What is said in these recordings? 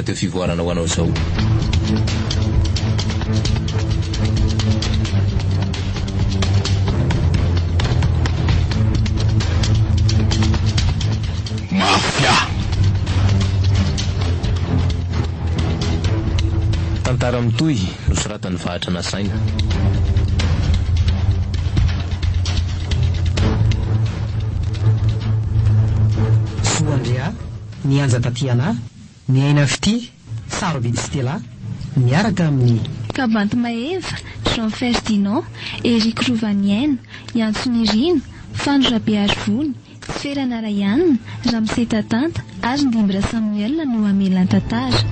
teo fivoarana ho anao izao. Mafia tantara mitoy nosoratan'ny vahatra nasaina. Soandria nianja tatiana miaina fity sarobidy Stella miaraka amin'ny Kabanty Maeva, Jean Ferdinand, Eric Rovanienne, Yansony Rino, Fandro Rabearivony, Sferana Rayanina, Ramsey Tatanta ary Ndimbra Samuel no amelan-tantara.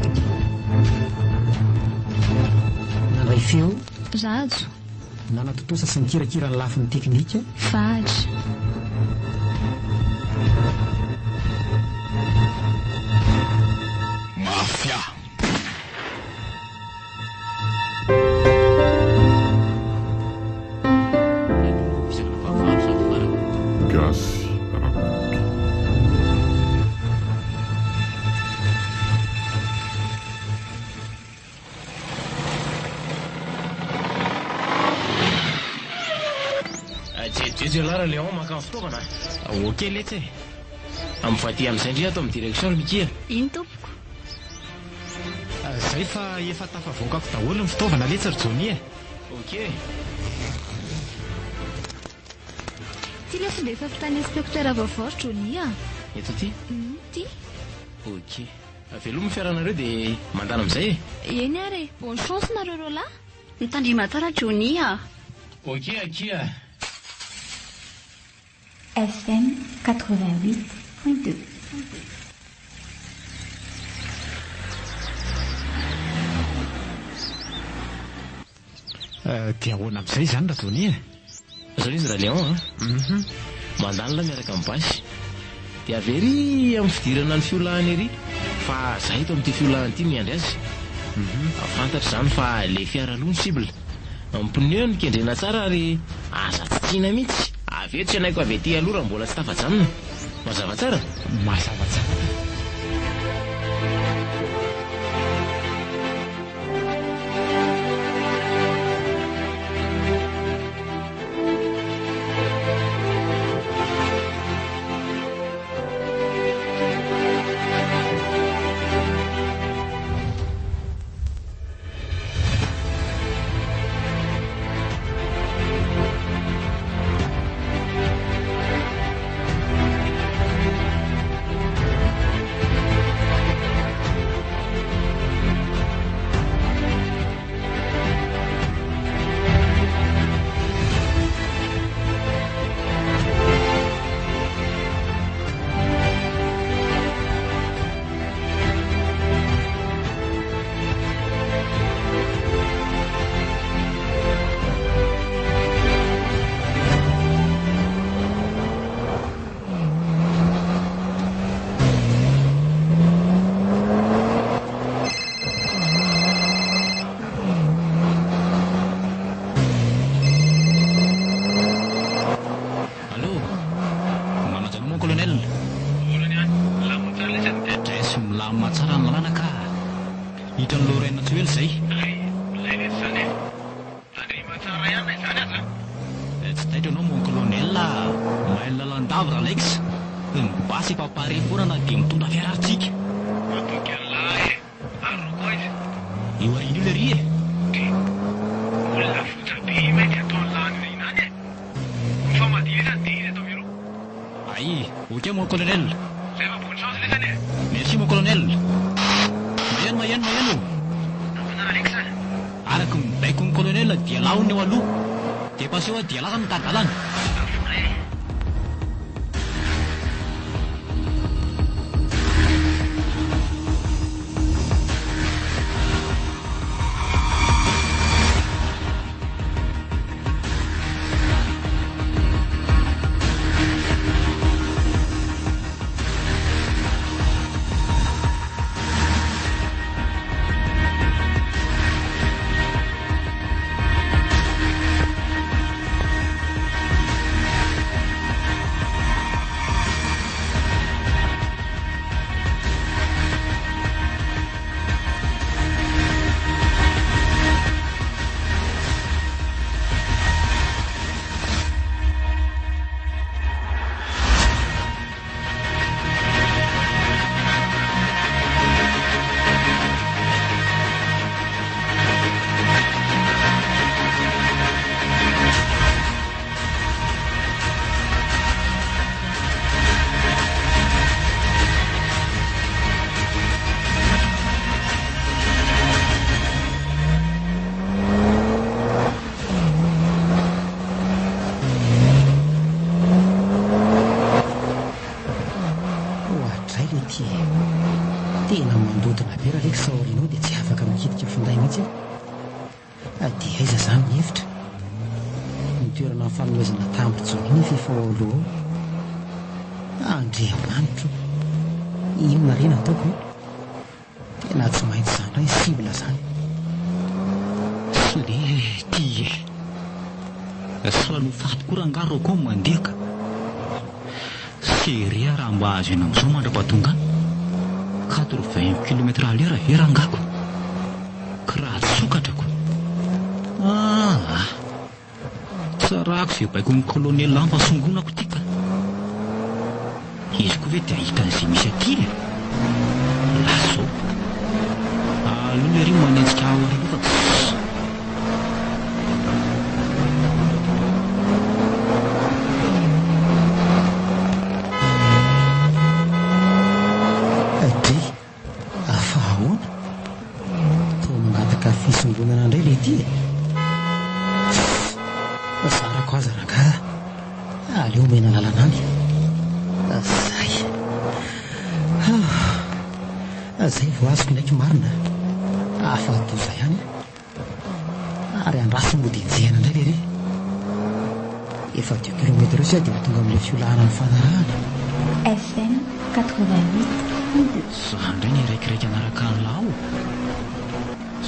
nandray feo Rajo, nanatotosa sy nikirakira ny lafin'ny teknika Vary. Mafia gasy jejelara Léon maka fitaovana. Okey letsy amin'ny faty amin'izay ndry atao amin'ny direction mikia. Iny tompoko. Zay fa efa tafavoakako daholo ny fitaovana letsy ry Johnny e. Okey. Ty le fomba efa fitan'ny inspecteur vaovao Johnny a. Eto ty? Ty. Okey. Veloma fiaranareo dia mandana amin'izay e. Eny ary, bonne chance nareo rola. Mitandrima tsara Johnny a. Okey akia. FM 88.2. Dia ahoana amin'izay zany ra Johnny e. Zao izy ra Léon mandany la miaraka amin'ny basy. Dia avery amin'ny fidirana ny fiolahany ery fa zahay eto amin'ity fiolahany ity miandry azy. Afantatra izany fa le fiara aloha ny cible. Ny pneu ny kendrena tsara ary aza tsitsiana mihitsy. Avy eto tsy anaiko avy ety aloha raha mbola tsy tafajanona. Mazava tsara? Mazava tsara. raha leka saorinao dia tsy afaka mikitika finday mihitsy dia aiza izany ny hevitra ny toerana fanomezana tambojony ny fifaoloha andreamanitro inona rena ataoko tena tsy maintsy izany raha isibla izany slety sala no fatikorangaroko ao mandehaka seria raha mba azo ena amin'izao mandra-pahatonga 80 kilometra à l'heure herangako ka raha tsokatrako tsarako izay baiko ny kolonel ampasongonako tika izy koa ve dia hitan'izay misy aty lasao aloha ary manenjika aoriana fa fisongonana indray le ty zarako aza ranga aleo mena lalanany zay vo azoko indraiky marina afadoza ihany ary andrasy modinjehana indray le re efa 2 kilometra eo sy dia tonga amin'ilay fiolahana ny fanarahana FM 88.2 zany indray ny raikiraiky anaraka an'lao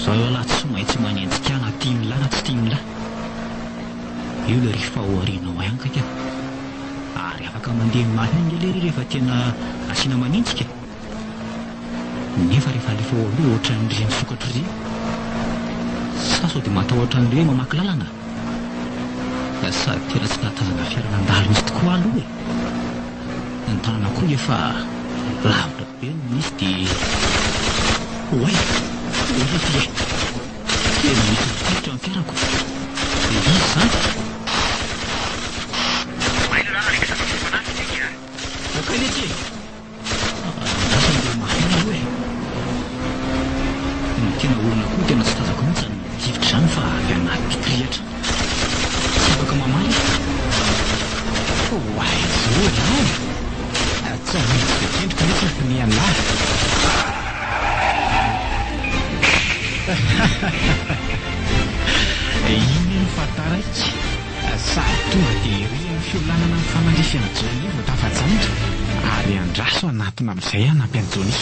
zao eo lahy tsy maintsy manenjika na tiamylahy na tsy tiamylahy io le rehefa oarinao ihany kaka ary afaka mandeha mahiny lery rehefa tena asiana manenjika nefa rehefa alefa aloha ohatran'ireny sokatra ireny sao dia matahotra an'ireo mamaky lalana sady tena tsy nahatazana fiaranandalo misy tokoa aloha ny tanana koa efa lavitra be misy dia oay efa ty tena mitotitra ny fiarako dia izy zany akailety asan'de mahina aloha ny tena olona koa tena tsy tazako mihitsy ny tivitra izany fa avy anaty pikrihatra tsy afaka mamaly oay zao lahy tsy maintsy dia tendriko mihitsy ny anahy iny ny fataraiky sady tonga dia ry ny fiolanana ny fanandrify any joni vao tafajanitra ary andraso anatona amin'izay anampy any joni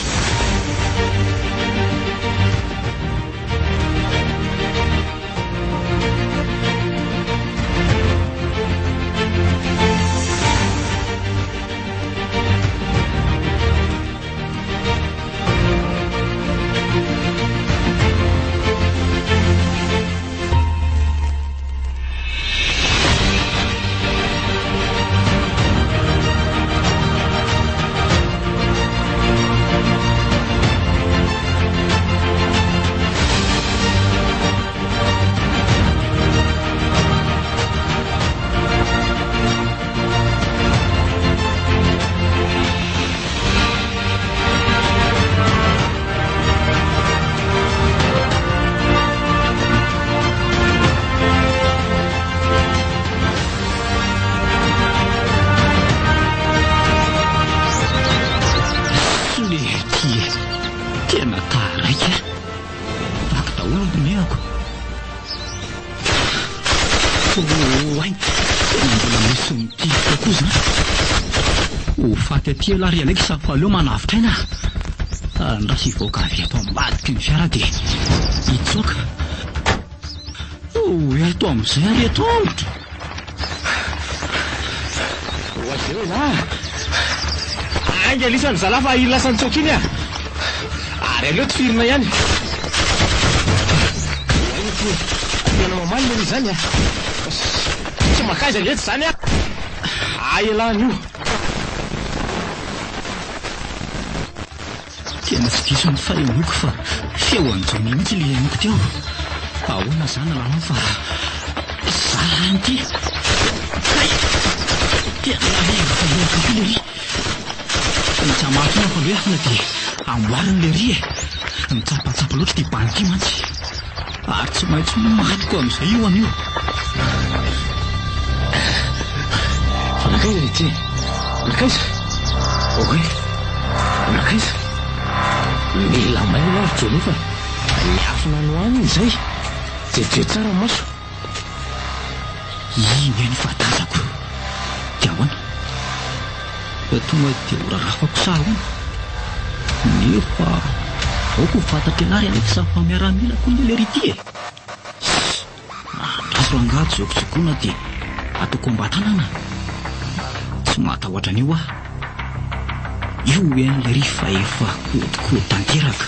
ty lahy ry alaiky safaleo manavitra aina andrasy ivoaka avy ato ambadiky ny fiara dia hitsoka ato amin'izay ary ato amitra oazeo la anga lisany zala fa ilasany tsoka iny ary aleo ty firina ihany tena mamaly leny izany tsy makaiza lety zany elany io tena tsy diso ny fahenoko fa feo anjony mihitsy le henoko teo ahoana zany alana fa zany ty tena lahevaka leaka ko le ry ny tsamatona fa loe afina dia amboariny le ry ny tsapatsapa loatra dia banty mantsy ary tsy maintsy matiko amin'izay io an'io fa nakaiza lety nakaiza oe nakaiza mila maina ary Johnny fa miafina no any izay jeje tsara maso. Iny any fatazako dia ahoana tonga dia horarafako sa ahoana nefa aoko fantatra anary Alexa fa miaramilako ny lery ity e. Andraso angady zokozokoana dia ataoko ambatanana tsy matahoatra an'io ah. Io en'lery fa efa kodikody tanteraka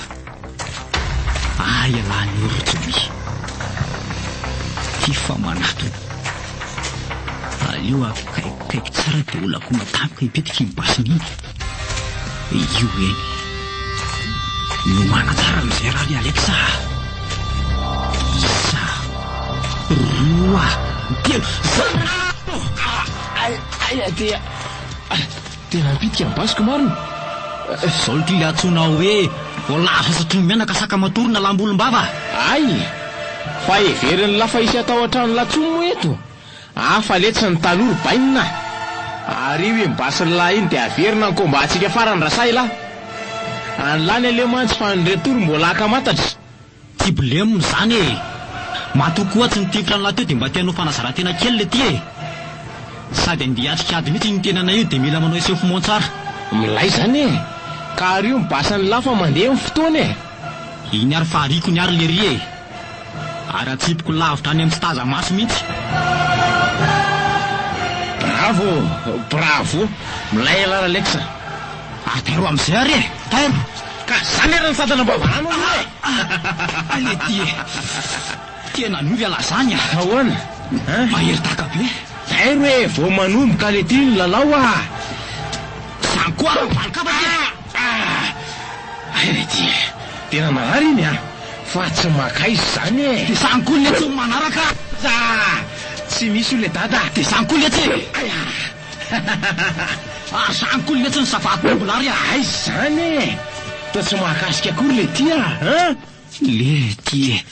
ialany orotsony ty fa manato aleo akaikikaiky tsara dia olako matamika hipetika mibasiny iny. Io eny no manatsara amin'izay raha ny Alexa. Isa roa telo aya dia tena mipitika mibasiko marina. Zao ty le atsona hoe voalasa satria mianaka saka matorina lambolombava. Ay fa everiny lafa isy atao an-trano latsomo moa eto afa letsy ny taloro bainina ary io mibasy lahy iny dia averina ny kombatsika farany rasay lahy anylany ale mantsy fa ny retory mbola akamantatra. Ty blemo zany e matokoa tsy nitifitra nylahy teo dia mba tianao fanazarantena kely le ty e. Sady andiatrikady mihitsy ny tenana io dia mila manao esefomon tsara milay zany e ka ary io mibasa ny lafa mandeha amin'ny fotoana e. Iny ary fahariko ny ary lery e ary atsipiko lavitra any amin'ny staza maso mihitsy. Bravo milay alara Alexa. Tairo amin'izay ary e tairo ka zany ary ny fatana mbavanano e. Ale ty e tena novy ala zany a. Ahoana mahery taka be tairo e vao manomboka le ty ny lalao ah. Zany koa valokava ty tena marary iny ah fa tsy makaizy zany e. dia zany koa letsy ny manaraka tsy misy o le dada dia zany koa letsy zany koa letsy ny savatombolary ay zany e to tsy mahakasika akory le ty le ty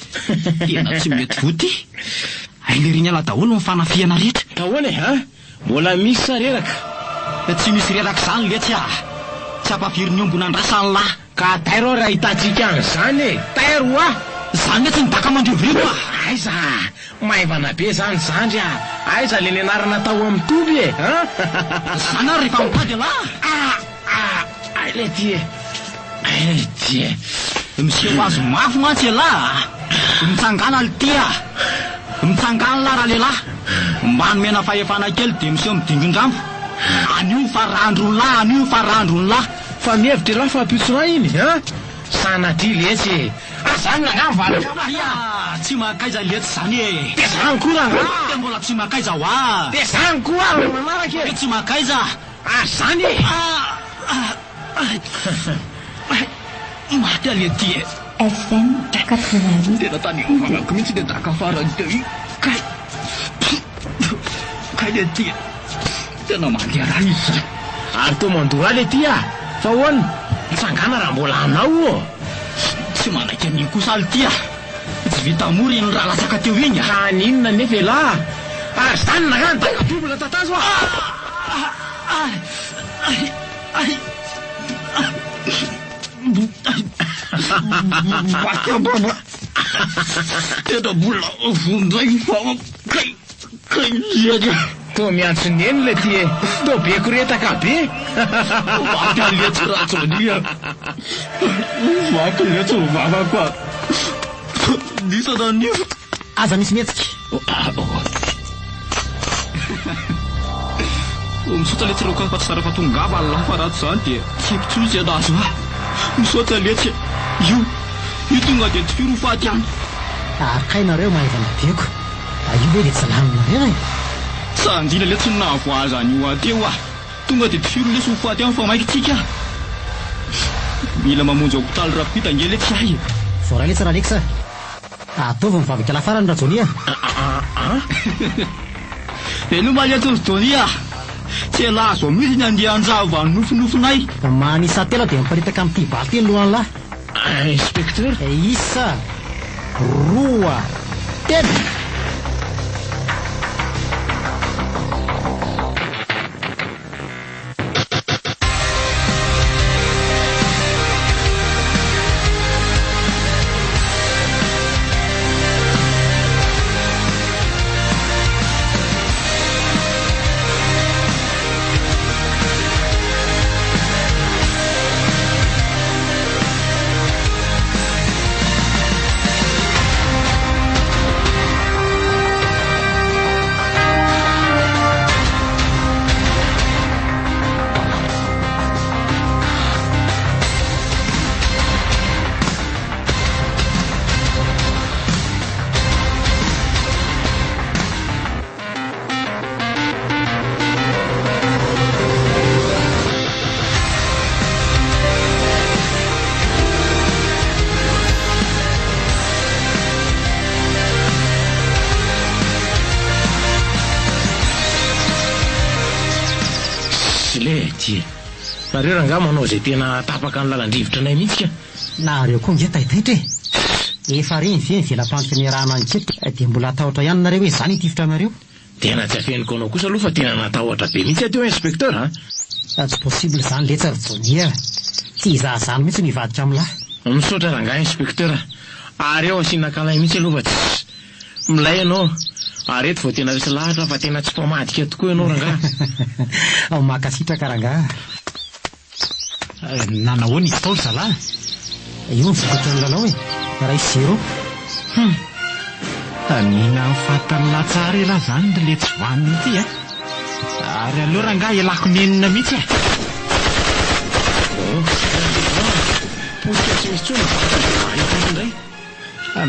tena tsy mety voty ay le riny ala daholo mifanafiana rehetra. Tahoana e mbola misy sa reraka? Tsy misy reraka zany letsy tsy ampaviriny ombona andrasany lahy ka tairo raha hitantsika an'izany e tairo zany letsy ny daka mandrivoriko aiza maivana be zany zandry aiza le nianarana tao amin'ny toby e zany ary rehefa mitady ala le ty miseho azo mafy mantsy ala mitsangana le ty mitsangana la raha lehilahy mba nomena fahefana kely dia miseho midingon-drambo anio fa randron-lahy anio fa randron-lahy fa mihevitra lahy fa ampitsona iny sanatry letsy zany nagnavana tsy makaiza letsy zany e. dia zany koa dia mbola tsy makaiza hoa dia zany koa manaraka tsy makaiza zany maty alety FM 88 tena tany vanako mihitsy le daka farany teo kay lety tena mandeha raha izy ary to mandora le ty fa hoana mitsangana raha mbola anao tsy manaiky an'iny kosa ali ty tsy vita mory iny raha lasaka teo iny aninona nefa lahy ary zany nagnano dakadobola tatazo vakambana tena mbola vonjay fa kay zany to miantsony eny le ty to be koretaka be vaky aletsy ratsony vaky letsy vavako nisana nio aza misy mihetsika misaotra letsy reo ka tsara fa tongava alla fa rato zany dia tsipitsozy anazo misaotra letsy io tonga dia tsy firo faty any arikainareo mahavana beko io hoe le tsy laninareo sanjina letsy nahavoazany io ateo tonga dia tsy firo lesy ho faty any fa maikitsika mila mamonjy hôpitaly rapita nge letsy ahy vao raha letsy raha Alexa ataovy mivavaka lafarany raha Johnny eno maletsy ry Johnny tsy lazo mihitsy ny andeha anjava ny nofonofonay manisa telo dia miparitaka amin'ity baly ty ny lohan'lahy inspecteur isa roa telo ty nareo ranga manao izay tena tapaka ny lalandrivotra anay mihitsy ka nareo koa nge taitaitra efa reny ve nyvelapantika ny rahana ny ketra dia mbola atahotra ihany nareo hoe zany itifitra anareo tena tsy afeniko anao kosa aloha fa tena natahotra be mihitsy ateo inspecteur tsy possible zany letsa rivonia tsy izaha zany mihitsy nivadika amin'lahy misaotra rangahy inspecteur ary eo asianakalay mihitsy aloha fa tsy milay ianao ary eto vao tena resy lahatra fa tena tsy mpamadika tokoa ianao rangahy ao makasitraka rangahy nanahoana izy tao zalahy io mivokatra ny lalao raha izy zero nina fatany latsara ela zany ry le tsy vaniny ity ary aloha rangahy ialako nenina mihitsy posika tsy misy tsona indray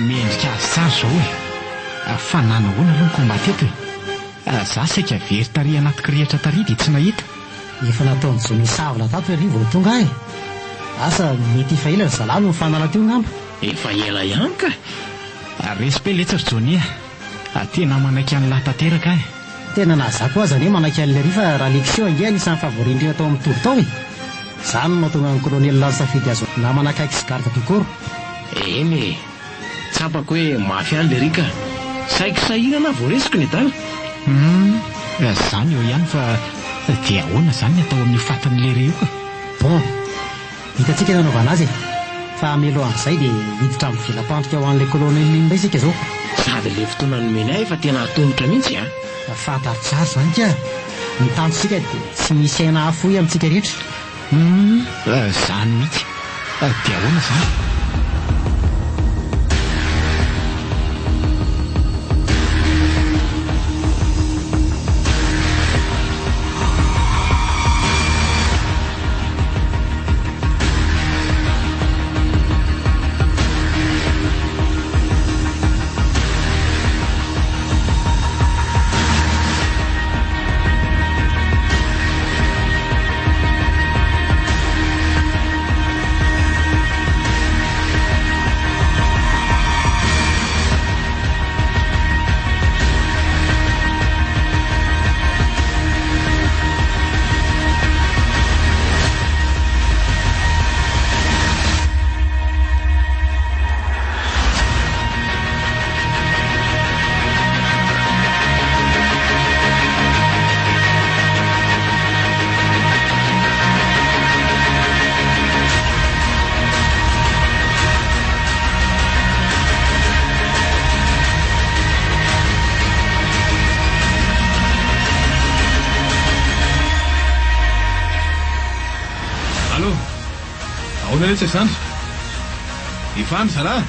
mendrika azy tsara zao fa nanahoana aloha ny komba teto za saika very tary anaty rehetra tary dia tsy nahita efa nataony zao misavona tato ary vao tonga asa mety efa ela ry zalahy no mifanala teo ngamba efa ela ihany ka respect letsa ry jonia tena manaiky any lahy tanteraka tena nazako azy any hoe manaiky an'ilay ry fa raha leksio ange anisan'ny favorindrina tao amin'ny tory tao zany no mahatonga ny kolonely lany safidy azo na manakaiky sy garda tokoro eny tsapako hoe mafy any le rika saiko sahirana voaresiko ny dala zany eo ihany fa dia ahoana zany atao amin'ny fatan'le re io ka bon hitatsika nanaovana azy fa amelohan'izay dia hiditra amin'ny velapantrika ho an'ilay kolonely indray isika zao sady le fotoana nomeny ahy efa tena atongotra mihitsy fantary tsara zany ka ny tanjosika dia tsy misy aina hafoy amintsika rehetra zany mihitsy dia ahoana zany Zany ifany zalahy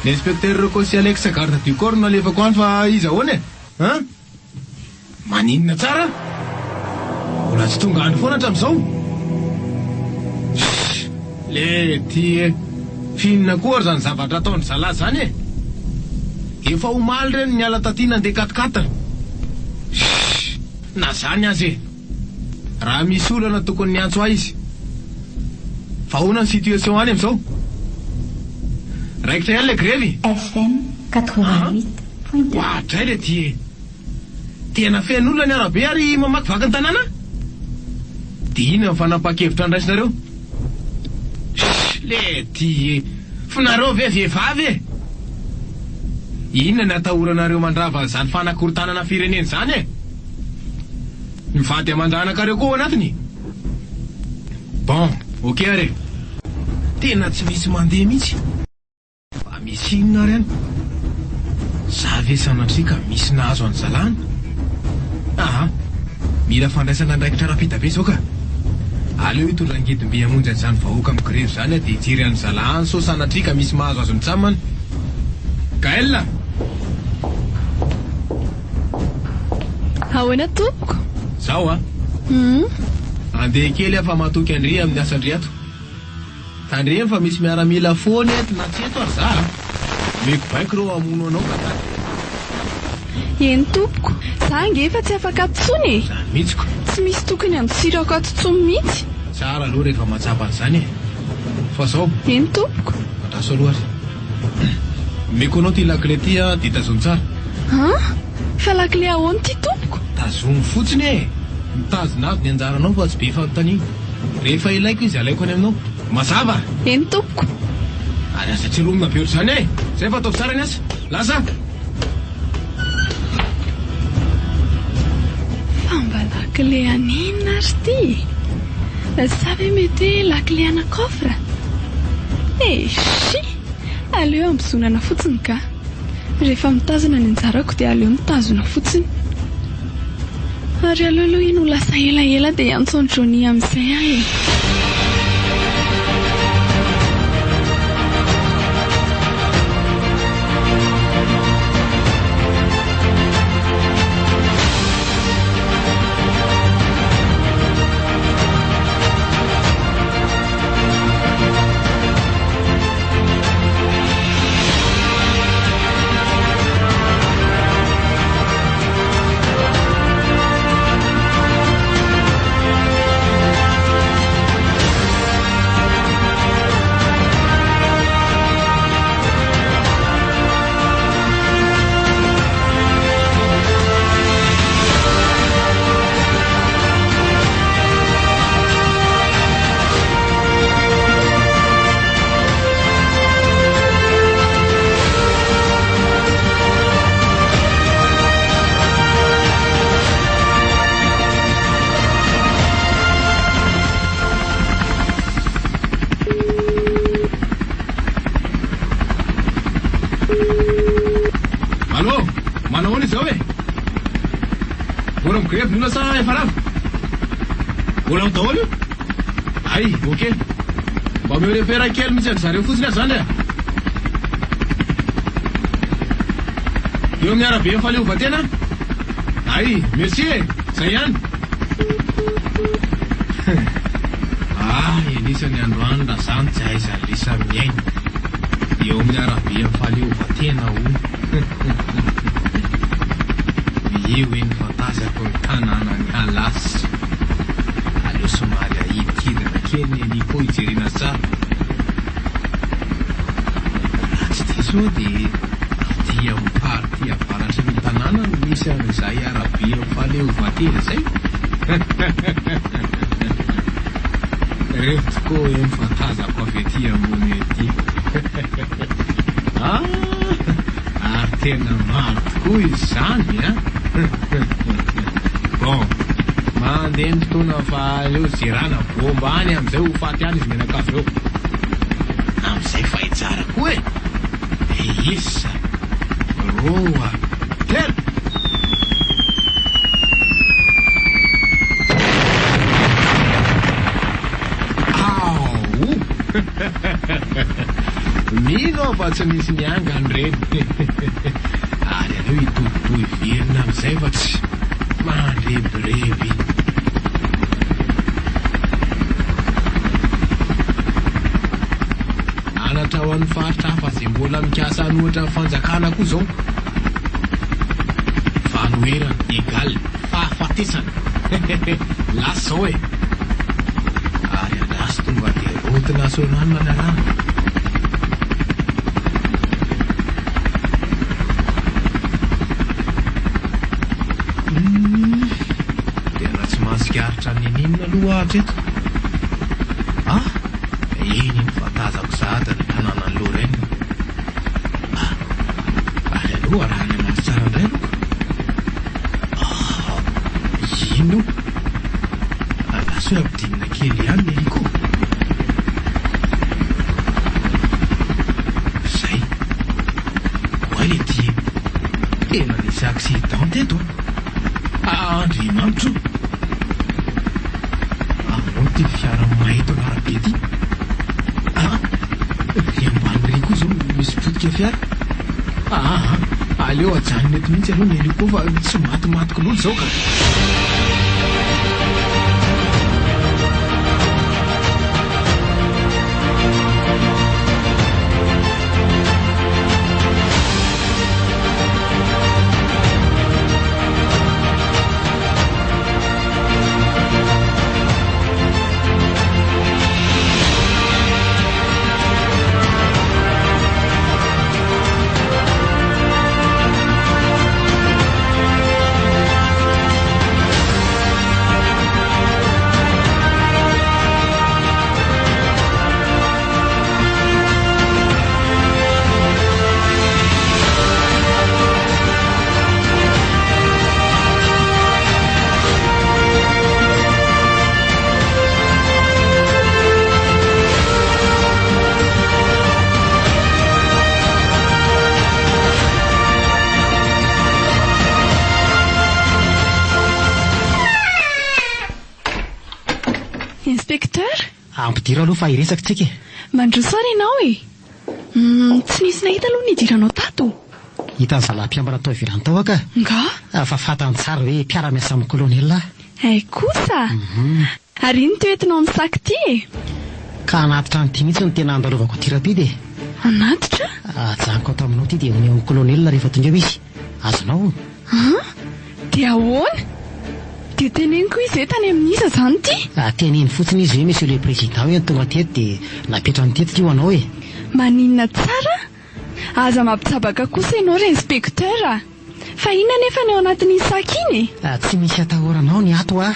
l'inspecteur Rokosy Alex garde du corps no alefako any fa izy ahoana maninona tsara mbola tsy tonga any foana hatramin'izao le ty finona koa ary zany zavatra ataony zalahy zany efa omaly reny miala taty nandeha katikatana na zany azy raha misy olana tokony niantso ahy izy fa ahoana ny situation any amin'izao raikitra ihany le grevy FM 88.2 ohatray le ty tena fen'olona ny arabe ary mamaky vaky ny tanàna dia ina ny fanapa-kevitra andraisinareo le ty finareo ve vehivavy inona ny atahoranareo mandrava zany fanakorontanana fireneny zany mivady aman-dranaka reo koa ao anatiny bon ok are tena tsy misy mandeha mihitsy fa misy inona ary any za ve sanatrika misy nahazo any zalany mila fandraisana andraikitra rapita be zao ka aleo hitondrangedimbe hamonjy an'izany vahoaka amin'ny grevy zany dia hijery any zalany so sanatrika misy mahazo azo mitsamana Gaël ahoana tompoko zao andeha kely afa matoky André amin'ny asandry ato tandre fa misy miaramila foany eto na tsy eto ary za meko baiko reo amono anao ka tany eny tompoko za nge efa tsy afaka atsony zany mihitsiko tsy misy tokony amitsirako atotsomy mihitsy tsara aloha rehefa matsapa an'izany fa zao eny tompoko atraso aloha ary meko anao ty lakle ty dia tazony tsara fa lakle ahoany ty tompoko tazomy fotsiny mitazona avy ny anjaranao fa tsy be fanontania. Rehefa ilaiko izy alaiko any aminao. Mazava. Eny tompoko. Ary asa tsy romona be ohatr'izany e. Zay fa ataovy tsara ny asa. Lasa. Famba lakile an'inona ry ty? Sa ve mety hoe lakile ana coffre? Shi! Aleo ambozonana fotsiny ka. Rehefa mitazona ny anjarako dia aleo mitazona fotsiny. Ary aleo iny ho lasa ela dia antsoiny Johnny amin'izay ahy e. Mbola daholo io? Ay, okey. Mba miorefera kely mitsy any zareo fotsiny azy zany e. Eo amin'ny arabe fahaleovan-tena? Ay, merci e. Zay ihany. Anisan'ny androany razany tsy aizany lisa miaina. Eo amin'ny arabe fahaleovan-tena o. Io eny fantazako ny tanàna ny Halasy. Aleo somary ahidikidana kely ny aniko hijerena tsara. Raha tsy diso dia aty amin'ny party avaratry ny tanàna no misy an'izay arabe fahaleovan-tena zay. Reto tokoa eny fantazako avy aty ambony ety. Ary tena maro tokoa izy zany a. Bon, mandeha ny fotoana fa aleo zerana bomba any amin'izay ho faty any izy menakavy eo. Amin'izay fa hitsara koa e. Isa, roa, telo. Mino fa tsy nisy niangany reny. Ary aleo hitohitohy verina amin'izay fa tsy mandrebireby. Anatra ho an'ny faritra hafa izay mbola mikasa anohatra ny fanjakana koa izao. Fanoherana egal fahafatesana. Lasa izao e. Ary andasy tonga dia route nationale manarana. Tena tsy mahatsikaritra ninina aloha avy eto. Iny ny fantazako zahata ny tanàna ny Lorraine. Ary aloha raha ny maso tsara indray aloka. Ino? Lasa hoe ampidinina kely ihany ny liko. Zay. Koa le ty tena nisy accident eto. Andriamanitro. Amoa ty fiara mahito an'arabe ty. Ry ambany ry koa zao misy potika fiara. Aleo ajanona eto mihitsy aloha ny heliko fa tsy matimatiko loatra zao ka. ampidiro aloha fa hiresaka tsika. Mandrosoara ianao e. Tsy nisy nahita aloha nidiranao tato. Hitan'ny zalam-piambana atao ivelany tao aka. Nga? Fa fantany tsara hoe mpiara-miasa amin'ny kolonelina. Ay kosa. Ary ny toetinao amin'ny saky ty e. Ka anatitra ny ty mihitsy ny tena andalovako ty rapide. Anatitra? Ajanoko ato aminao ty dia ony amin'ny kolonelina rehefa tonga eo izy. Azonao? Dia ahoana? Dia teneniko izy hoe tany amin'iza zany ty? Teneny fotsiny izy hoe monsieur le président hoe tonga teto dia napetra ny tetika io anao e. Maninona tsara? Aza mampitabaka kosa ianao re inspektera. Fa inona nefa ny ao anatin'ny saky iny e? Tsy misy atahoranao ny ato a.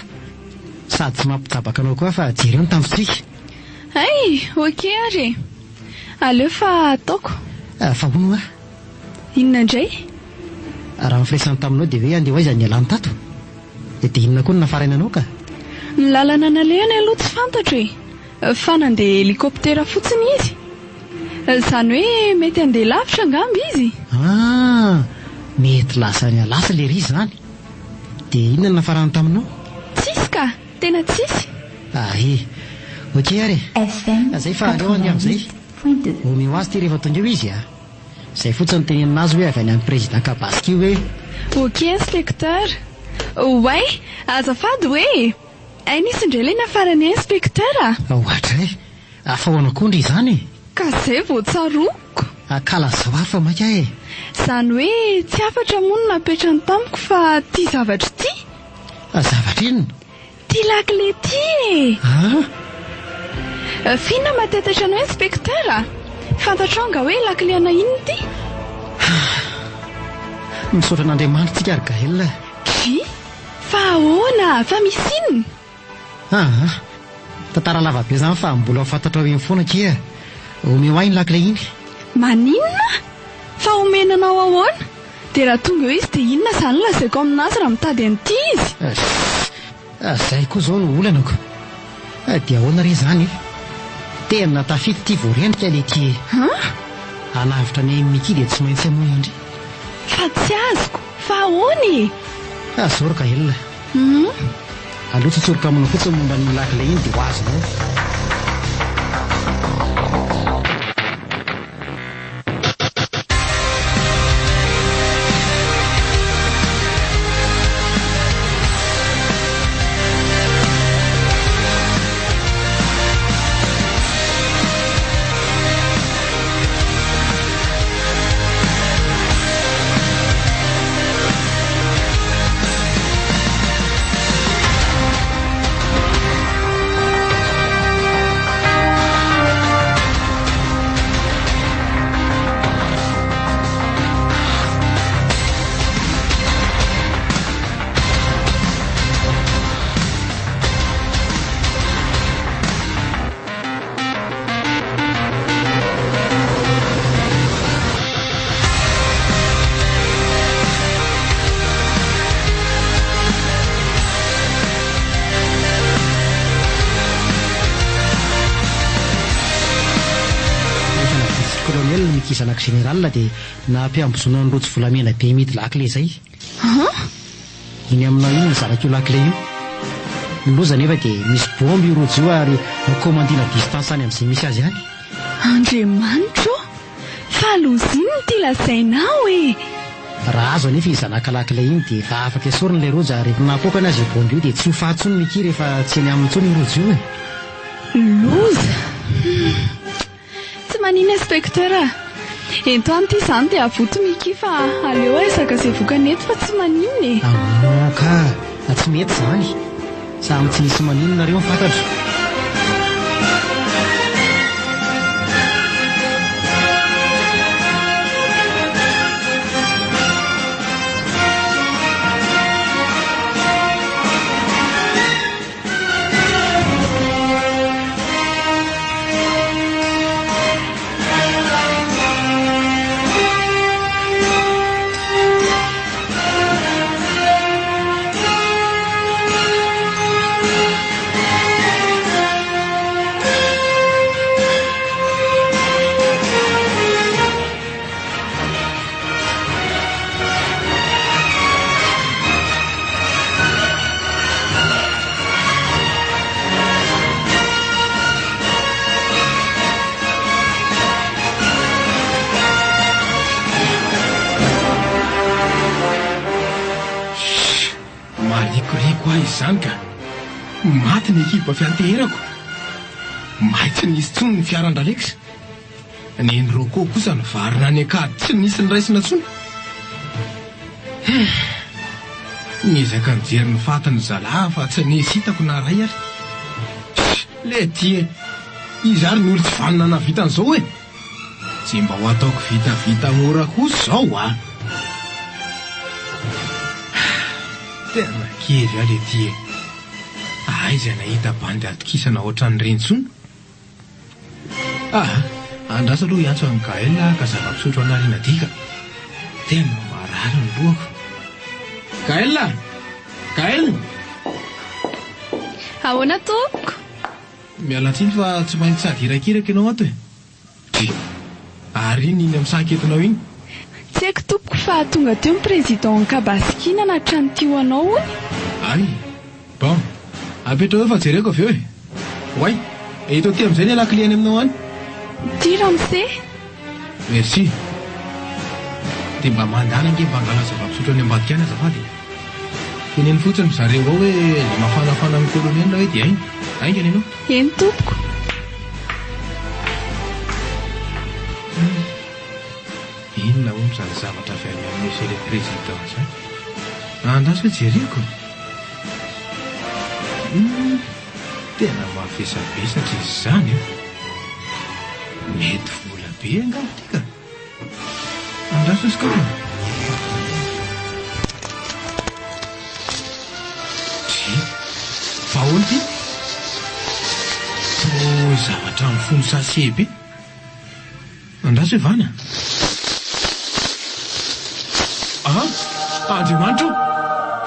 Sady tsy mampitabaka anao koa fa jereo ny tampotsika. Ay, okey ary. Aleo fa ataoko. Fa hono a? Inona indray? Raha mifiresana taminao dia hoe andeha hoaiza ny alany tato. Dia inona koa no nafarainanao ka? Ny lalana nalehany aloha tsy fantatro e. Fa nandeha helikoptera fotsiny izy. Izany hoe mety andeha lavitra angamba izy. Mety lasa ny alasa le ry zany. Dia inona no nafarana taminao? Tsisy ka, tena tsisy. Okey ary. Zay fa aleo andeha amin'izay. Omeo azy ty rehefa tonga eo izy a. Zay fotsiny tenenina azy hoe avy any amin'ny président Kabaski hoe. Okey inspecteur. Oay, azafady hoe. Ay nisy indray ilay nafarany inspektera. Ohatra e. Fa hoana koa izany e. Ka zay vao tsaroako. Kala zao ary fa maika e. Izany hoe tsy afatra moa no napetrany tamiko fa ty zavatra ty. Zavatra inona? Ty lakile ty e. Fina matetatra anao inspektera. Fantatrao nga hoe lakile ana inona ty? Misaotra an'Andriamanitra tsika ary Gaël. Fa ahoana? Fa misy inona? Tantara lava be zany fa mbola fantatra hoe foana kia. Omeo ahy ny lakile iny. Maninona? Fa omenanao ahoana? Dia raha tonga eo izy dia inona izany lazaiko aminazy raha mitady an'ity izy? Zay koa zao no olanako. Dia ahoana re zany? Tena tafity ty voarenika le ty. Anavitra ny Miki dia tsy maintsy hamoy indry. Fa tsy azoko. Fa ahoana? Zao ro Gaël. Aleo tsotsorika aminao fotsiny momba ny lakile iny dia ho azonao. Izanako général dia nampiambozona ny rojo volamena be mety lakile zay. Iny aminao iny nizaraka io lakile io. Loza nefa dia misy bomby io rojo io ary nakomandina distance any amin'izay misy azy any. Andriamanitra ô! Fa loza iny no ty lazainao e. Raha azo anefa izanaka lakile iny dia efa afaka esorina ilay rojo ary napokana azy io bomby io dia tsy ho fahatsony Miki rehefa tsy eny amin'ny tsony io rojo io e. Loza! Tsy manina inspektera. Entoany ty izany dia avoto Miki fa aleo aisaka izay vokany eto fa tsy maninona e. Ka tsy mety izany. Samy tsy nisy maninona nareo fantatro. Reko ahy izany ka maty ny ekipa fianteherako. Maitsy nisy tsony ny fiaran-dralexa. Ny Roko kosa ny varina ny akady tsy nisy ny raisina tsony. Niezaka mijery ny fatany zalahy fa tsy nisy hitako na ray ary. Le tie izary ny olo tsy vanina na vitan'izao e. Tsy mba ho ataoko vita mora kosa zao a. Tena kevy aho le tie. Aiza nahita bandy atokisana ohatran'ireny tsony. Andrasa aloha iantso amin'ny Gaël ka zava-pisotro anarina dika. Tena marary ny lohako. Gaël! Ahoana tompoko? Miala tsiny fa tsy maintsy sady irakiraka ianao ato e. Ary iny amin'saketinao iny. Tsy haiko tompoko fa tonga teo ny président Kabaskina na trano tio anao ony. Ay, bon. Apetrao eo fa jereko avy eo e. Oay, eto ty amin'izay ny alakiliany aminao any. Ty Ramsey. Merci. Dia mba mandana nge mba angala zava-pisotro any ambadika any azafady. Teneny fotsiny zareo ao hoe ny mafanafana amin'ny koloniena hoe dia ainy. Aingana ianao? Eny tompoko. Inona moa izany zavatra avy any amin'ny monsieur le président izany? Andraso hoe jereko. Tena mavesabesatra izy izany io. Mety vola be angamba tika. Andraso izy ka. Vahoana ty. Zavatra mifono sase be. Andraso hoe vana. Andriamanitra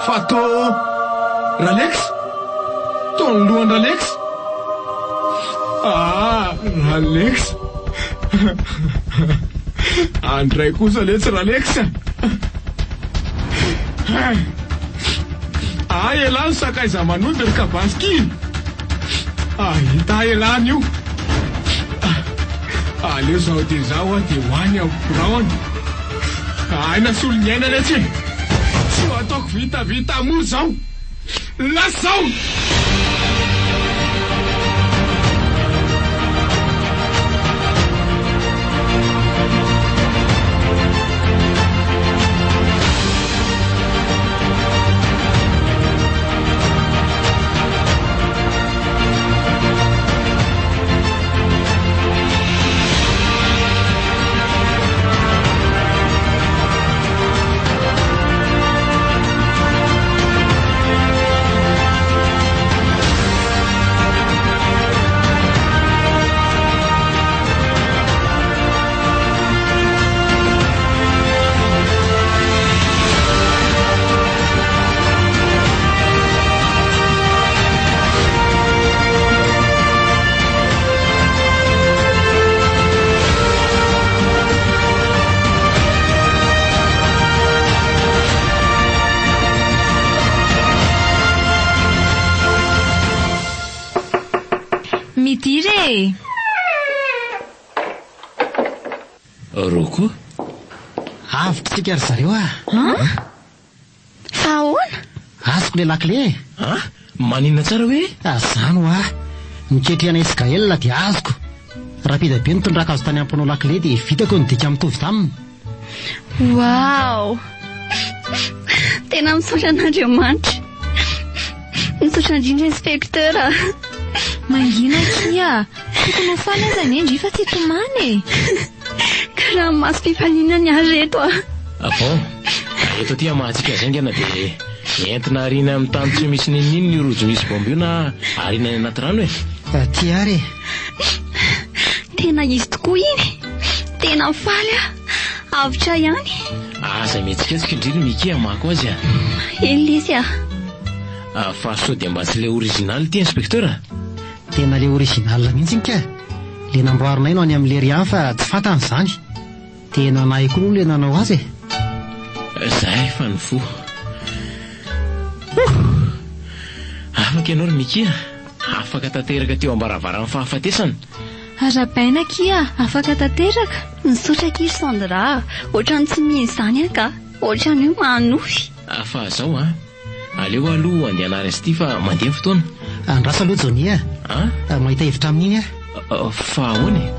fato Ralex. Taony lohany Ralex. Ralex. Andray kosa le tsy Ralex. Elany sakaiza manondro ny Kabaskina. Hita elany io. Aleo zao dia zao dia hoany ao braony. Nasolo ny aina le tsy. Tsy ho ataoko vita moro zao. Lasao. Midire. Roko? Aviko tsika ry zareo Fa ahoana? Azoko le lakile. Maninona tsara hoe? Zany ho miketrihana isy Gaël dia azoko. Rapida be ny tondraka azo tany amponao lakile dia vitako ny dika mitovy taminy. Wow! Tena misaotra an'Andriamanitra. Misaotra indrindra inspekteur. Mangina kia. Tokony ho fana izany endry fa tsy tomany. Karaha masom-pifaliana ny azy eto Bon, eto aty amahantsika zaingana dia entina arina amin'ny tany tsy misy ninnininy ny rojo misy bomby io na arina any anaty rano e. Ty ary. Tena izy tokoa iny. Tena faly avitra ihany. Aza mihetsiketsika indrindra Miki amako azy Ely izy fa sao dia mba tsy le original ty inspekteur. Tena le original mihitsy ka. Le namboarinay no any amin'le rian fa tsy fantany izany. Tena nahay koa no le nanao azy Zahay fa ny fo. Afaka ianao ry Miki. Afaka tanteraka teo ambaravarany fahafatesana. Arabaina kia, afaka tanteraka. Misaotra kely Sandra. Ohatrany tsy mihintsy izany ka. Ohatrany io manofy. Fa zao aleo aloha andehanary azy ity fa mandeha fotoana. Andrasa aloha Jonia. Mahita hevitra amin'iny fa ahoany?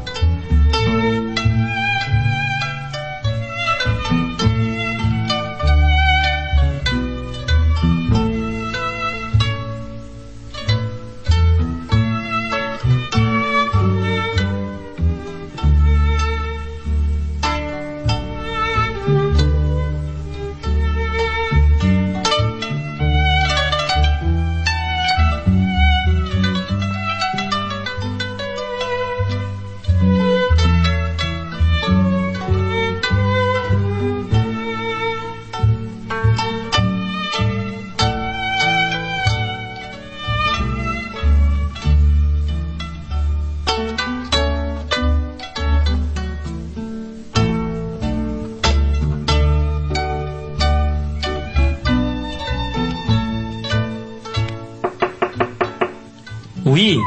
Oui.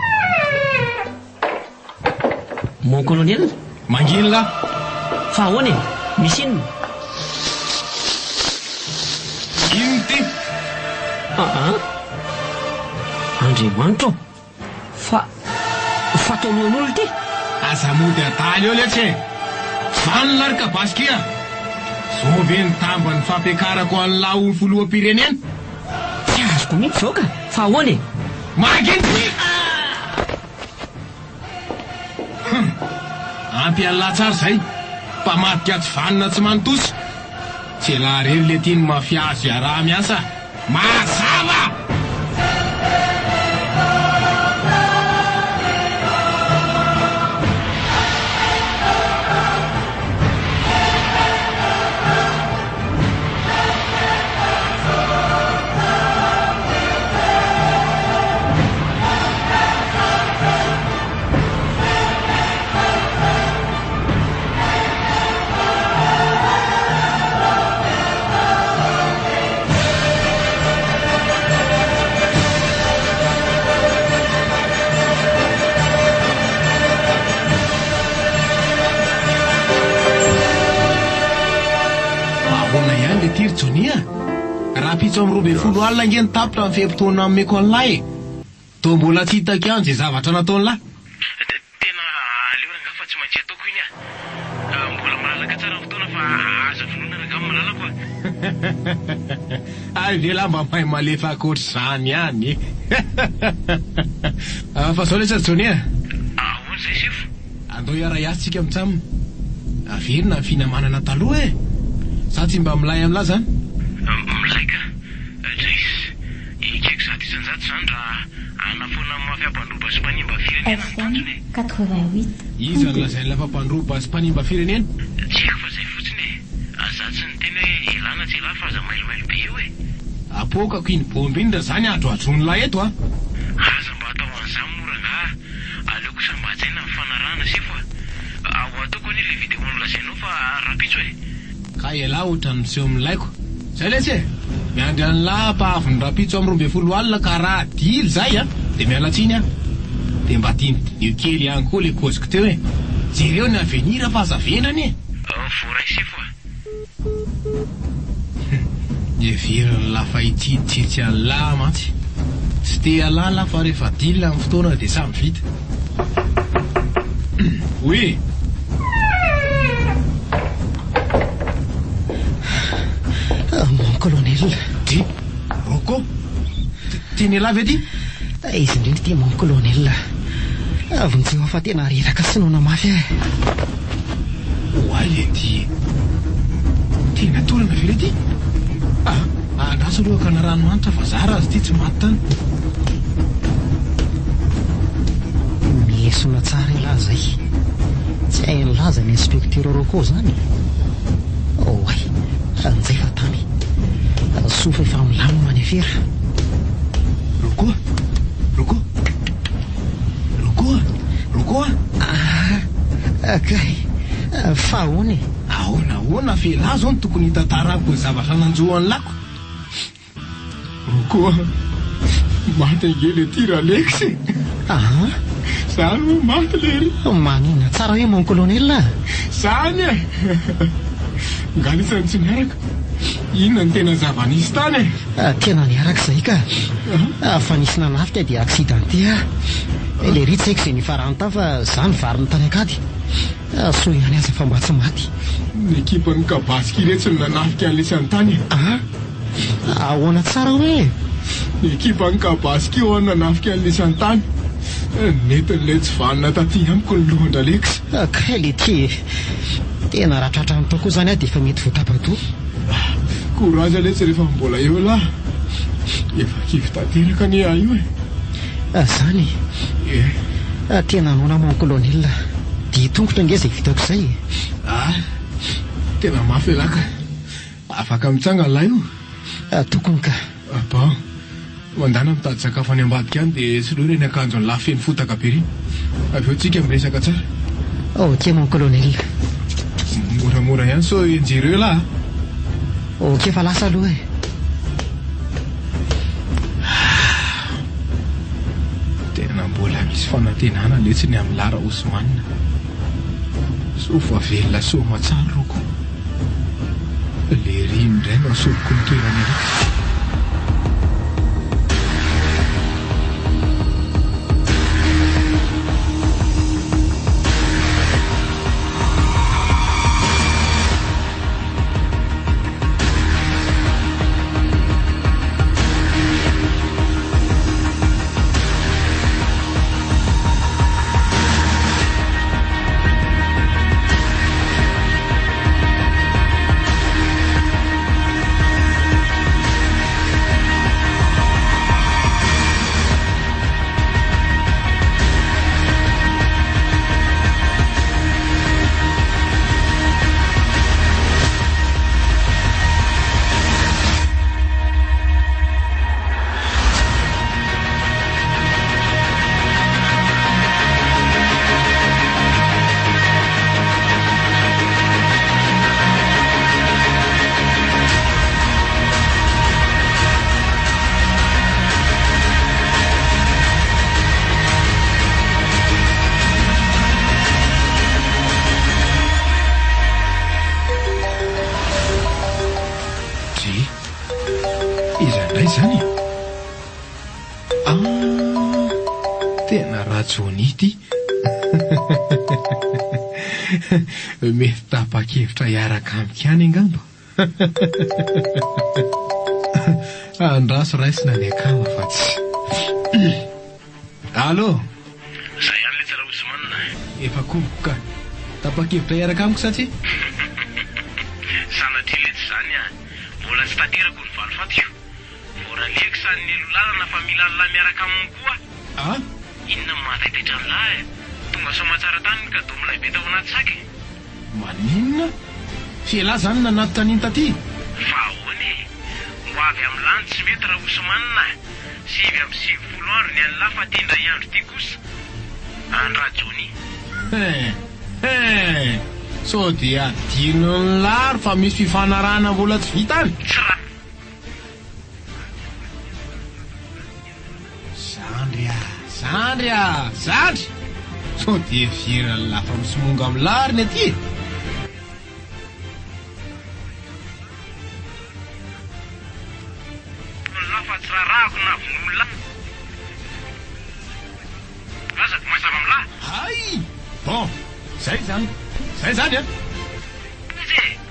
Mon colonel. Mangino la. Fa ahoana e? Misy inona? Inona ty? Andriamanitra. Fa taon'ololo ty. Aza mody adaly eo letsy e. Vanolarika baskia. Zovy ny tamba ny fampiakarako an'laho ny filoham-pirenena. Tsy azoko mihitsy zao ka. Fa ahoana e? Mangino ty. Ampy an'la tsara zay. Mpamadika tsy vanona tsy manotosa. Tsy laharery le tiany mafia azy raha miasa. Mazava! Tiry Jonia, raha pitso amin'ny 20 alina ingeny tapitra amin'ny fehim-potoana ameko an'lahy. Toa mbola tsy hitako ihany izay zavatra nataon'lahy. Tena aleo rangaha fa tsy maintsy ataoko iny mbola malalaka tsara fotoana fa aza vonoina rangaha malalako Ay ve lamba mahay malefa akoatr'izany ihany. Fa zao lesa Jonia. Ahoana zay sefo? Andao iara-iasitsika mitsamina. Averina ny finamanana taloha e. Sa tsy mba milay amin'la zany? Milay ka. Drais. Ikeko zato isan-jato zany raha anafoana mafy ampandroba sy mpanimba firenena ny tanjony. 88. Iza ny lazainy lafa mpandroba sy mpanimba firenena? Tsy haiko fa zay fotsiny e. Azatsy ny teny hoe ilana tsy ilahy fa aza mailomailo be io e. Apokako iny bomby iny raha zany adroadron'lahy eto a. Aza mba atao an'izany morangaha. Aleo kosa mba hajaina amin'ny fanarahana sefo ao ataoko anie le vidéo nolazainao fa rapitso e. Ka ela ohatran'ny miseho milaiko. Zay letsy e. Miandry an'la mpahavony rapitso amin'ny 20 alina ka raha dily zay a. De mialatsiny a. De mba tianio kely ihany koa le koziko teo e. Jereo ny avenira fa azavenany e. Voray sefo a. Everiny lafa itiditsitsy an'la mantsy. Tsy te alala fa rehefa dily amin'ny fotoana de samy vita. Oui. Mon colonel. Ty? Roko? Tiany lavy aty? Izy indrindra ty mon colonel. Vonjeo fa tena reraka sinoana mafy e. Oay le ty. Tena torana ve le ty? Andraso aloha ka na ranomanitra fa zara azy ty tsy maty tany. Miesona tsara ilahy zay. Tsy hay nilaza ny inspecteur Roko zany. Oay, an'izay fa tany. Sofa efa milamina manefera. Roko? Roko? Roko? Roko? Kay, fa ahoana e? Ahoana felahy zao ny tokony hitantarako ny zavatra nanjohan'ny lako. Roko, maty angely aty raha leksy. Zany maty lery. Manina tsara hoe mon colonel. Zany e. Ngalisany tsy miaraka. Inona ny tena zava-nisy tany e? Tena niarak'izay ka. Fa nisy nanafika dia accidenté ilay ry tsy haiko izay nifarany tany fa izany variny tany akady. Soa ihany aza fa mba tsy maty. Ny ekipan'ny Kabaski rehetra no nanafika an'ilay tany. Ahoana tsara hoe? Ny ekipan'ny Kabaski ao no nanafika an'ilay tany. Netin'ilay tsy vanina taty amiko ny lohan-dralex. Kay le ty tena rahatratra ny taoko izany dia efa mety voatapato. Courage aletsy rehefa mbola eo lahy. Efa kivy tanteraka ny ahy io e. Zany tena anona mon colonel. Dia tongotra nge izay vitako izay. Tena mafy alaka. Afaka mitsanga lahy io. Tokony ka. Bon, mandana mitady sakafo any ambadika any dia soloa ireny akanjo ny lafy feno fotaka be riny. Avy eo tsika miresaka tsara. Ok mon colonel. Moramora ihany so enjereo lahy. Ok fa lasa aloha e. Tena mbola misy fanantenana letsiny amin'ny Lara Ousmane. So fa velona so matsara roko. Le rino indray no asoroko ny toerana araka. Izany tena rajony ity. Mety tapa-kevitra hiaraka amiko ihany angamba. Andraso raisina ny akama fa tsy. Allo? Zay ihany le tsara Ousmane. Efa komiko ka. Tapa-kevitra hiaraka amiko satria? Sanatria letsy zany mbola tsy tanterako ny valifatiko. Voraleeko sany ny elo-lalana fa mila lahy miaraka aminy koa. Inona mahataitaitra ny lahy? Tonga somatsara tany ka do milay be tao anaty saky. Maninona? Fialahy zany nanaty taniny taty? Fa ahoana e? Ho avy amin'ny lany tsy mety raha Ousmane. 7:20 andro ny an'ny lahy fa tendray andro ty kosa. Andrajony. So dia adino ny laro fa misy fifanarahana mbola tsy vitany. Zandry! So dia fiera ny lafa misy monga amin'ny lariny aty. Lafa tsy rarahako na von'olona. Aza mazava amin'ny lahy. Hay! Bon, zay zany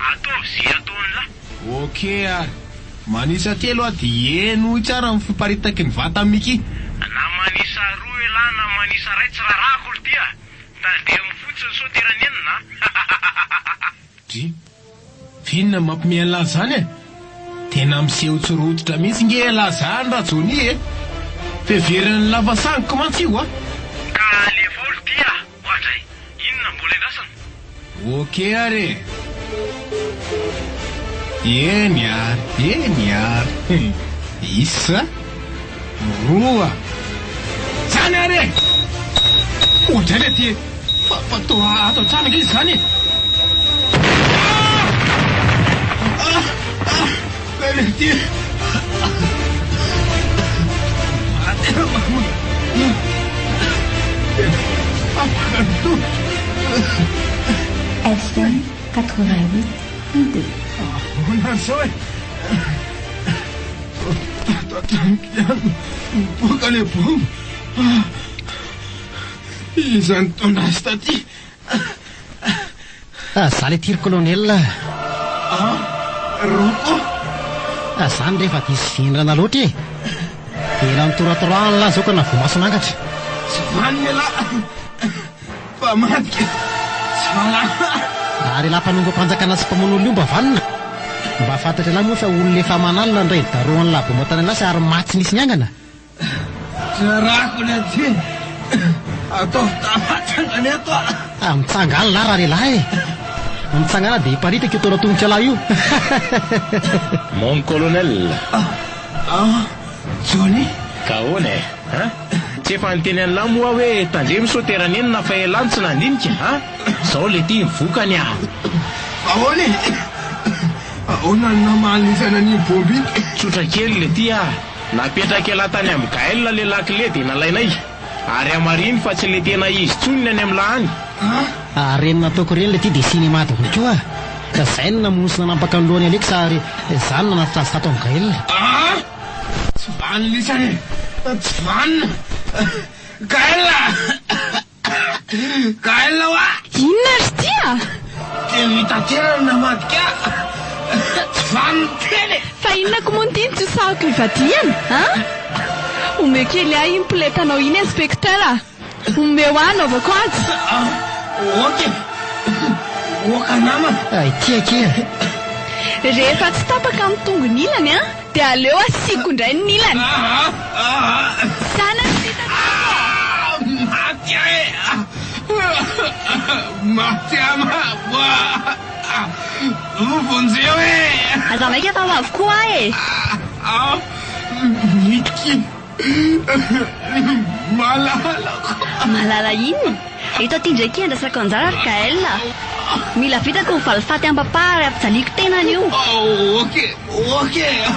atao zay ataony lahy. Ok ary manisa telo dia eno tsara amin'ny fiparitaky ny vata miki. Na manisa roa lahy na manisa ray tsy rarahako olo tia. Tadia mifotsiny so teranenina. Finna mampime lahy zany e. Tena miseho tsorototra mihitsy nge lahy zany rajony e. Feveriny lava sangiko mantsy io ka le volo tia. Ohatray, inona mbola enasana? Ok are. Eny ary. Isa roa zany are. Ohatray le ty fa toa atao tranaka izy zany. Ty FM 88.2. Mipoaka le bomba. Iza nitondra azy taty. Za le tiry colonel. Roko. Zany rehefa diso vendrana loatra e. Ela mitoratorahana la zao ka na vomasonangatra. Tsy vaniny la. Fa matika. Tsy valana. Ary la mpanongo mpanjakana sy mpamono io mba vanina. Mba fantatra lahy moa fa olona efa manalina indray daroan'ny labomotana an'asy ary matsy nisy niangana. Zarako le ty. Atao tamatangana eto. Mitsangana la raha lehilahy e. Mitsangana dia hiparitaka io taona tongotra lahy io. Mon colonel. Johnny. Ka hoana e. Tsy efa niteny an'lahy moa hoe tandre misaoterana eny na fa elany tsy nandinika. Zao le ty mivokany ah. Ahoana e. Ahoana ny namanisana ny bomby. Tsotra kely le ty ah. Napetraka ela tany amin'ny gaelina le lakile dia nalainay. Ary amariny fa tsy le tena izy tsoniny any amin'ny lahany. Reny nataoko reny le ty dia sinema daholo koa. Ka zay no namonosina nampaka ny lohany aleko sary zany nanatitra azy tato amin'ny gaelina. Tsy vanina isany. Tsy vanina. Gaelina. Gaelina wa. Inona ry ty a? Teny mitaterana namadika. Tsy vanina teny. Fa inona komontiny tsy sahako ivadiana? Omeo kely ahy impiletanao iny inspecteur. Omeo ahy anaovako azy. Oke. Oka namana. Ity akia. Rehefa tsy tapaka amin'ny tongony ilany dia aleo asiako indray ny ilany. Sana tsy hita maty ahy. Maty ama. Vonjeo e. Aza maika fa avokoa e. Miki. Malala ino? Ito aty ndraiky andrasako anjara ry Gaël. Mila vitako ny valifaty am-papa ary ampijaliko tenany io. Oke.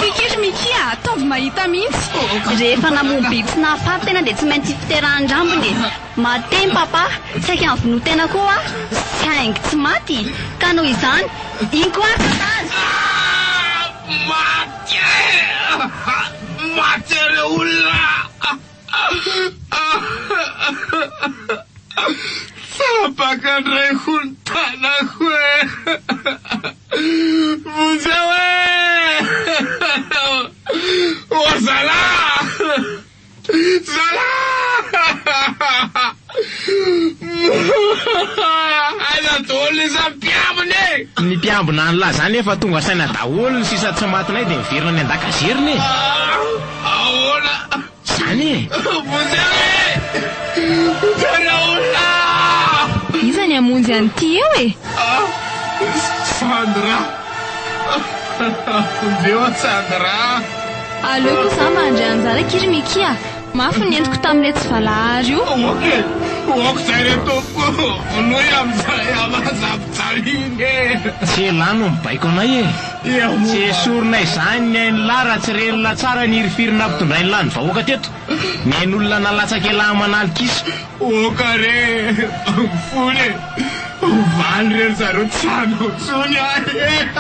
Kiketry Mikia, ataovy mahita mihitsy. Rehefa namono biby tsy nahafaty tena dia tsy maintsy fiterahan-drambony. Matemy papa, tsy aiky amin'ny vono-tena koa tsy haingy tsy maty. Ka noho izany, iny koa azy. Maty maty re olona. Tapakandray hontanako e. Vonjeo e. O zala. Aza daholo iza mpiambina e. Ny mpiambina an'lahy zany efa tonga saina daholo ny sisa tsy matinay dia miverina ny an-dakazeriny e. Ahoana zany e. Vonjeo e. Tena olona. Iza ny amonjy an'ity eo e. Sandra. Vonjeo Sandra. Aleo koa za mandray anjara kiry Mikia. Mafy ny entiko tamin'ilay tsy valahary io. Oke. Oko zay re tompoko. Noy amin'izay amazapitsariny e. Tsy elano mibaiko anay e. Tsy esorinay zany ny hain'ny lahy raha tsy renona tsara ny hirifirina ampitondrainy lahy ny vahoaka teto. Ny hain'olona nalatsaka elahy manalikisa. Oka re. Fony. Valy re zareo tsano tsony ahy.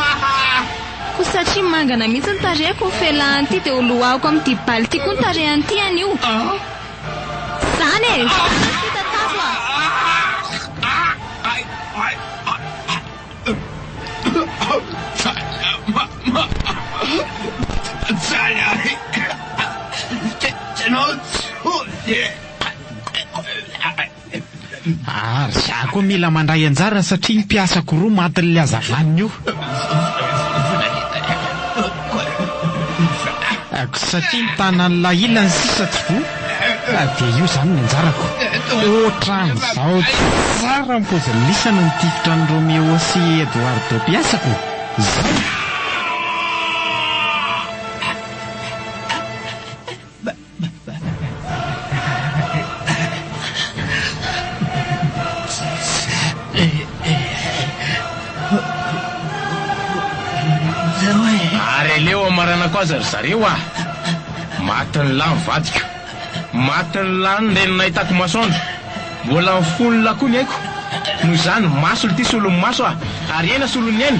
Ko satria mangana mihitsy ny tarehako ny felan'ity dia oloahako amin'ity baly ity koa ny tarehan'ity an'io. Zany e. Hita tazo a. Ary za koa mila mandray anjara satria mpiasako roa matin'ilay azavaniny io. Satria mitana n'ilay ilany sisa tsy vo dia io zany ny anjarako. Ohatran'izao tsara mpozilisana ny tifitra ny Romeo sy Eduardo mpiasako. Zao. Ary leo amaranako azy ry zareo ah. Maty ny lahy mivadika. Maty ny lahy ny renina hitako masoandro. Mbola mifony lahy koa ny haiko. noho izany masolo ty solony maso ary ena solony eny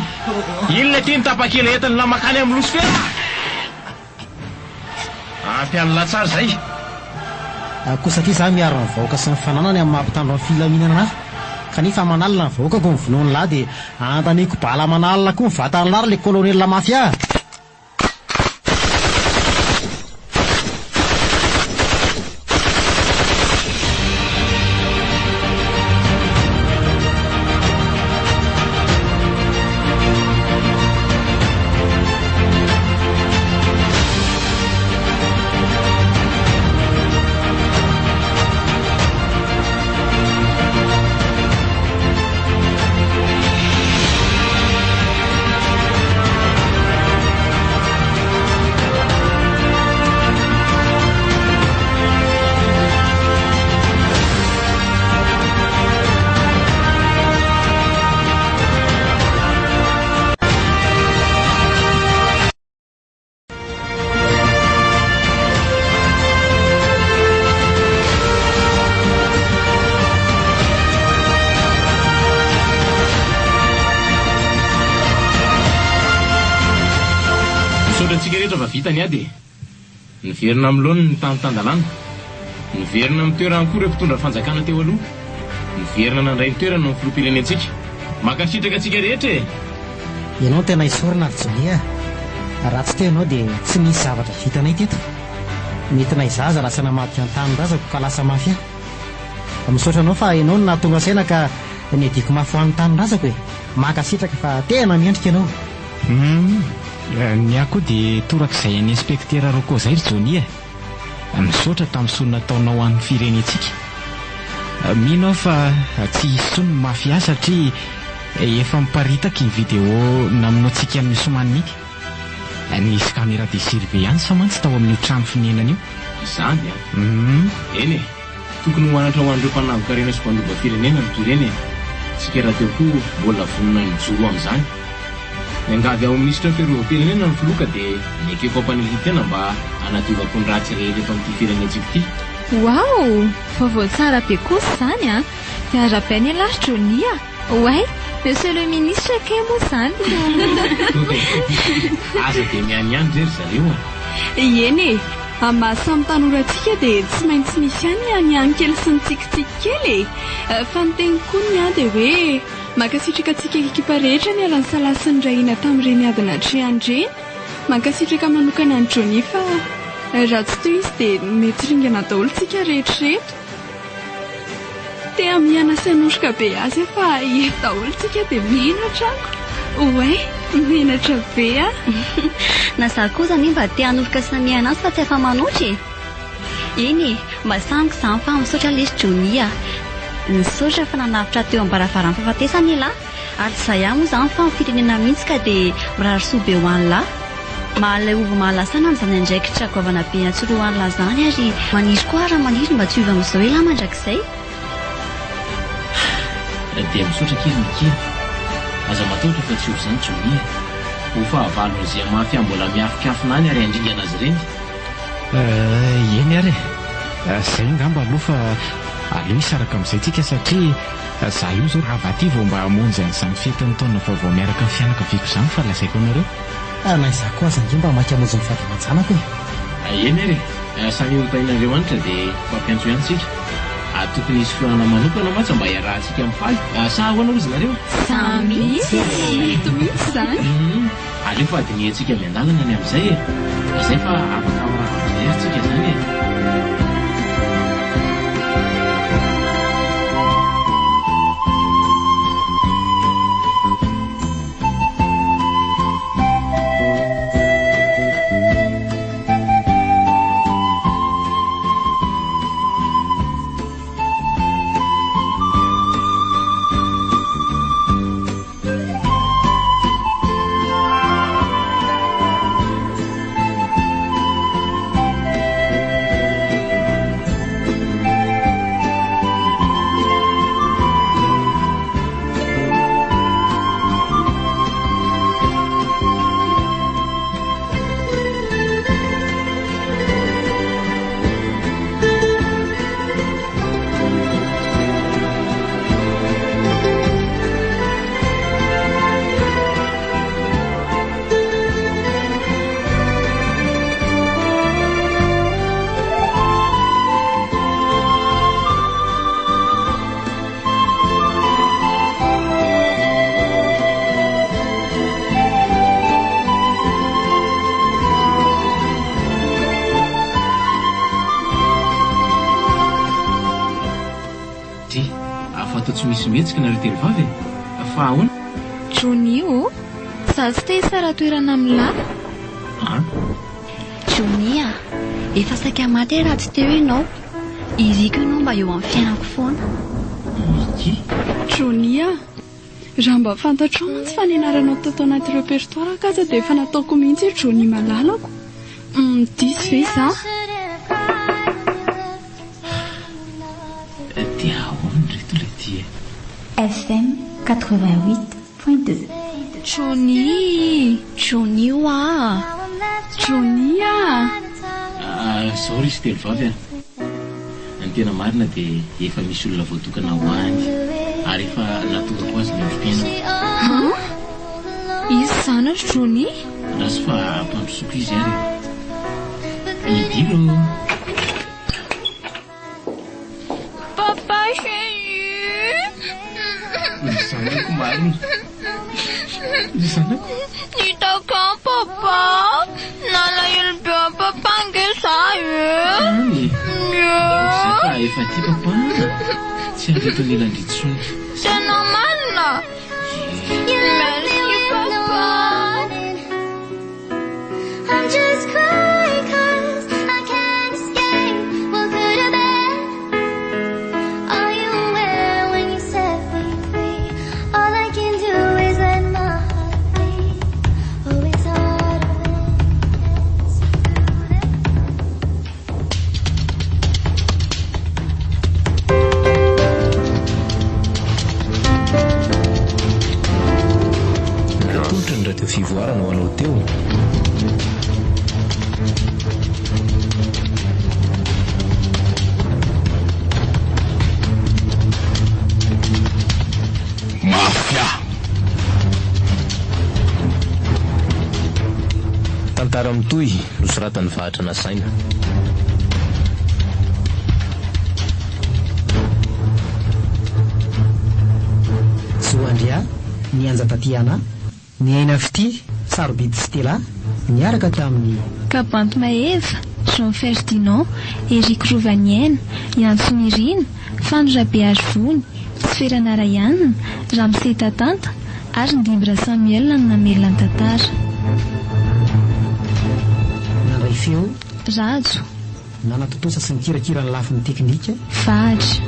inona ty nitapakela entiny lamakany amin'ny losofera ampian'la tsara zay koa satria za miaro ny vahoaka sy ny fananany amin'ny mampitandro amin'ny filaminana anazy kanefa manalina ny vahoakako ny vonoany lahy dia antaniko bala manalina koa ny vatany lara le kolonelina mafia. Tsika rehetra fa vitany ady niverina amin'ny loany ny tany-tandalàna niverina amin'ny toerana koa ireo mpitondra fanjakana teo aloha niverina nandray ny toerana amin'ny filoham-pirenentsika makasitraka tsika rehetra ianao tena isorina ary jonia raha tsy teo ianao dia tsy misy zavatra vitanay teto mety na izaza lasa namadika ny tany-drazako ka lasa mafy ahy misaotra anao fa ianao no nahatonga saina ka ny adiko mafy ho an'ny tany-drazako makasitraka fa tena miandrika ianao. Ny ahy koa dia torak'izay ny inspektera Rocco zay ry Jonia misaotra tamin'ny solona taonao an'ny firenentsika mino aho fa tsy hisony mafy ahy satria efa miparitaka ny vidéo namonoantsika amin'ny somaniny nisy caméra de surveillance mantsy tao amin'ny trano finenana io izany eny tokony hoanatra ho an'ireo mpanavokarena sy mpandova firenena ny toerena tsika raha teo koa mbola vonona ny joro amin'izany Nengavy ao ministra fiarovam-pirenena ny filoka dia niekeko ampanilitena mba hanadiovako ny ratsy rehetra eto amin'ity firenentsika ity. Wow, vaovao tsara be kosa izany a. Dia rappelle là Jonia. Ouais, monsieur le ministre kay mo izany. Aza dia mianiany rery zareo Eny e, amin'ny tanorantsika dia tsy maintsy misy ihany any kely sy ny tsikitsiky kely fa ny teniko koa ny dia hoe mankasitraka antsika ekipa rehetra ny alan'ny salasy ny rahina tamin'ireny adina trehandreny mankasitraka manokana ny Johnny fa raha tsy toy izy dia mety ringana daholo tsika rehetrarehetra tea mianasa hanosika be azy fa eto daholo tsika dia menatra ouais menatra be na za koa zany mba tea hanosika sy miana azy fa tsy efa manoatra eny e masamiko izany fa misaotra lesy Johnny nisaotra fa nanavitra teo ambaravarany fahafatesany lahy ary tsy izay ihany moa izany fa ny firenena mihitsy ka dia mirary-soa be ho any lahy mahalay ovo mahalasana amin'izany andraikitra goavana be natsolo ho any lahy izany ary maniry koa raha maniry mba tsy hiova amin'izao hoe lahy mandrakizay dia misaotra kely mikely aza mataotra fa tsy ovo izany Johnny ho fahavalon'izay mafy mbola miafikafina any ary andringa anazy ireny eny ary izay ngamba aloha fa aleo isaraka amin'izay tsika satria za io zao raha vaty vao mba hamonjy an'izany fetin'ny taona vaovao miaraka amin'ny fianakaviako izany fa lazaiko anareo na izaho koa aza indreo mba maky hamonjy ny fahadiman-janako eny ary samy hotainareo anitra dia fampiantso ihany tsika tokony hisy fihoanana manokana mantsy mba hiarahantsika amin'ny faly sa ahoana ozy nareo samy mety mihitsy izany aleo fa adiniantsika miandalana ny amin'izay izay fa afaka miravanjerytsika izany tsy misy mihetsika nareo telo vavy fa ahoana Jonio za tsy te hisara toerana amin'lahy Jonia efa saika maty raha tsy teo ianao iriko ianao mba eo amin'ny fiainako foana Jonia raha mba fantatrao mantsy fa nianaranao tato anaty repertoire kaza dia efa nataoko mihitsy Jonia malalako diso ve za dia ahoana reto le ty FM 88.2 Jonio Jonia zao ry izy telo vavy ny tena marina dia efa misy olona voatokana ho any ary efa natokako azy ny androm-piainako izy zana Jonia rasy fa mpandrosoko izy ary idiro Papa zanako marina zanako hitaka papa nalahelo be a papa ngeza zaka efa ty papa tsy areto nelandritsony tena marina merci papa I'm just crying 'cause I can't escape what could have been. Are you aware when you set me free? All I can do is let my heart beat. Oh, it's harder when it's tontra ny raha teo fivoarana ho anao teo Mafia. tantara mitohy nosoratany vahatra na saina tsy ho andria nianja taty ana ny aina fity sarobidy Stella niaraka tamin'ny Kabanto Maeva Jean Ferdinand Eric Rovanienne Yantsony Irina Fandra Beazvony Sferana Rayana Ramsey Tatanta ary Ndimbra Samuel no namelona ny tantara nandray feo Rajo nanatotosa sy nikirakira ny lafin'ny teknika Vahatra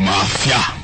Mafia.